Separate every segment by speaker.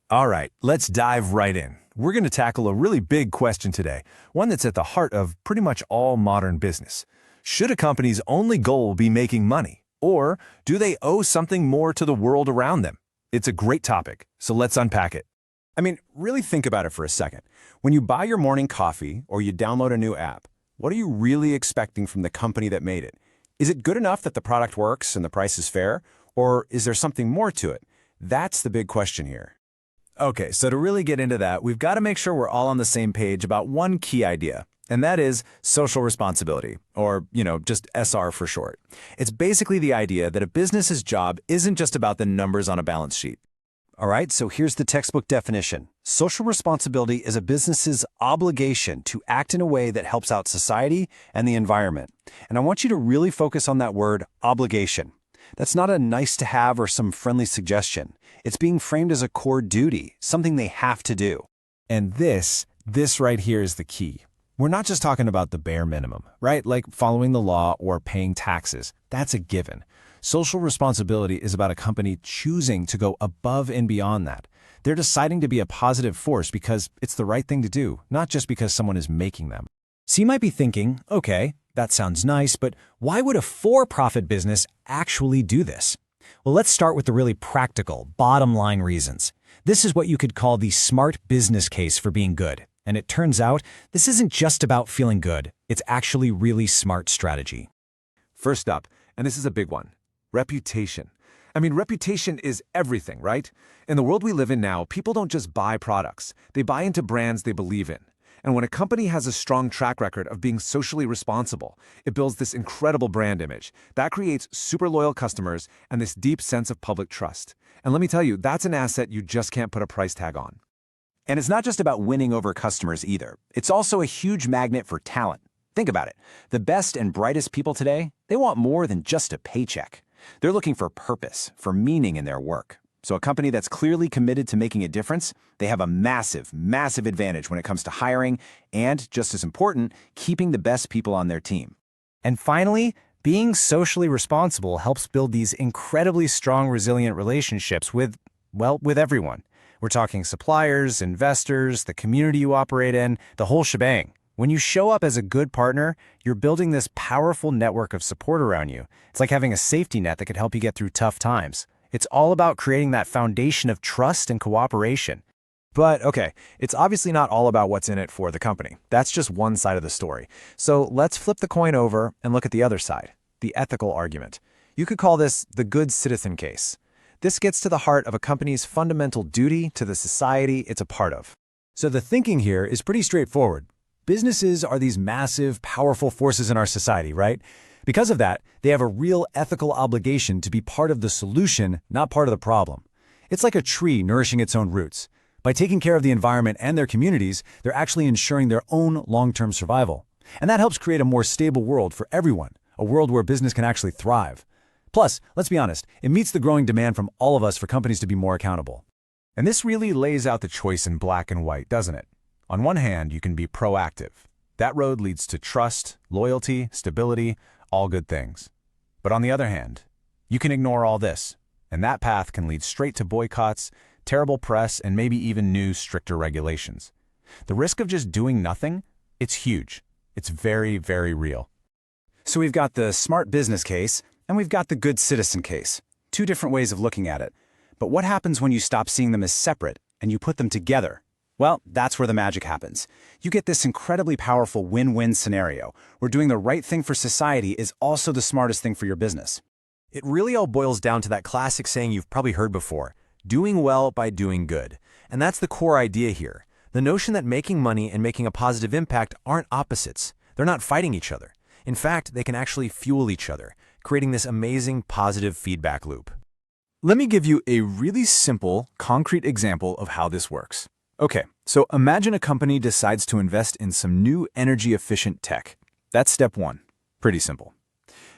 Speaker 1: All right, let's dive right in. We're going to tackle a really big question today, one that's at the heart of pretty much all modern business. Should a company's only goal be making money, or do they owe something more to the world around them? It's a great topic, so let's unpack it.
Speaker 2: I mean, really think about it for a second. When you buy your morning coffee or you download a new app, what are you really expecting from the company that made it? Is it good enough that the product works and the price is fair, or is there something more to it? That's the big question here.
Speaker 3: Okay, so to really get into that, we've got to make sure we're all on the same page about one key idea, and that is social responsibility, or, just SR for short. It's basically the idea that a business's job isn't just about the numbers on a balance sheet.
Speaker 4: All right, so here's the textbook definition. Social responsibility is a business's obligation to act in a way that helps out society and the environment. And I want you to really focus on that word, obligation. That's not a nice to have or some friendly suggestion. It's being framed as a core duty, something they have to do.
Speaker 3: And this right here is the key. We're not just talking about the bare minimum, right? Like following the law or paying taxes. That's a given. Social responsibility is about a company choosing to go above and beyond that. They're deciding to be a positive force because it's the right thing to do, not just because someone is making them.
Speaker 5: So you might be thinking, okay, that sounds nice, but why would a for-profit business actually do this? Well, let's start with the really practical, bottom-line reasons. This is what you could call the smart business case for being good. And it turns out, this isn't just about feeling good. It's actually really smart strategy.
Speaker 1: First up, and this is a big one, reputation. Reputation is everything, right? In the world we live in now, people don't just buy products. They buy into brands they believe in. And when a company has a strong track record of being socially responsible, it builds this incredible brand image. That creates super loyal customers and this deep sense of public trust. And let me tell you, that's an asset you just can't put a price tag on.
Speaker 2: And it's not just about winning over customers either. It's also a huge magnet for talent. Think about it. The best and brightest people today, they want more than just a paycheck. They're looking for purpose, for meaning in their work. So a company that's clearly committed to making a difference, they have a massive, massive advantage when it comes to hiring and, just as important, keeping the best people on their team.
Speaker 5: And finally, being socially responsible helps build these incredibly strong, resilient relationships with everyone. We're talking suppliers, investors, the community you operate in, the whole shebang. When you show up as a good partner, you're building this powerful network of support around you. It's like having a safety net that could help you get through tough times. It's all about creating that foundation of trust and cooperation.
Speaker 3: But okay, it's obviously not all about what's in it for the company. That's just one side of the story. So let's flip the coin over and look at the other side, the ethical argument. You could call this the good citizen case. This gets to the heart of a company's fundamental duty to the society it's a part of.
Speaker 5: So the thinking here is pretty straightforward. Businesses are these massive, powerful forces in our society, right? Because of that, they have a real ethical obligation to be part of the solution, not part of the problem. It's like a tree nourishing its own roots. By taking care of the environment and their communities, they're actually ensuring their own long-term survival. And that helps create a more stable world for everyone, a world where business can actually thrive. Plus, let's be honest, it meets the growing demand from all of us for companies to be more accountable.
Speaker 3: And this really lays out the choice in black and white, doesn't it? On one hand, you can be proactive. That road leads to trust, loyalty, stability, all good things. But on the other hand, you can ignore all this, and that path can lead straight to boycotts, terrible press, and maybe even new, stricter regulations. The risk of just doing nothing, it's huge. It's very, very real.
Speaker 4: So we've got the smart business case, and we've got the good citizen case. Two different ways of looking at it. But what happens when you stop seeing them as separate and you put them together? Well, that's where the magic happens. You get this incredibly powerful win-win scenario, where doing the right thing for society is also the smartest thing for your business.
Speaker 3: It really all boils down to that classic saying you've probably heard before, doing well by doing good. And that's the core idea here. The notion that making money and making a positive impact aren't opposites. They're not fighting each other. In fact, they can actually fuel each other, creating this amazing positive feedback loop.
Speaker 1: Let me give you a really simple, concrete example of how this works. Okay, so imagine a company decides to invest in some new energy-efficient tech. That's step one. Pretty simple.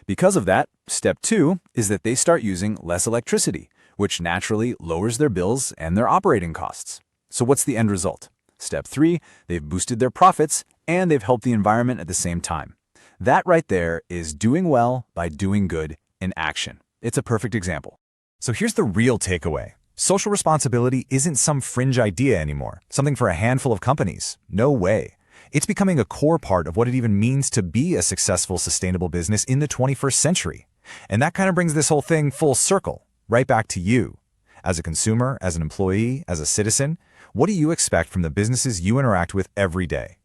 Speaker 1: Because of that, step two is that they start using less electricity, which naturally lowers their bills and their operating costs. So what's the end result? Step three, they've boosted their profits and they've helped the environment at the same time. That right there is doing well by doing good in action. It's a perfect example.
Speaker 3: So here's the real takeaway.
Speaker 1: Social responsibility isn't some fringe idea anymore, something for a handful of companies. No way. It's becoming a core part of what it even means to be a successful, sustainable business in the 21st century. And that kind of brings this whole thing full circle, right back to you. As a consumer, as an employee, as a citizen, what do you expect from the businesses you interact with every day?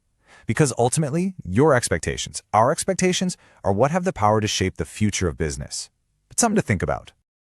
Speaker 1: Because ultimately, your expectations, our expectations, are what have the power to shape the future of business. It's something to think about.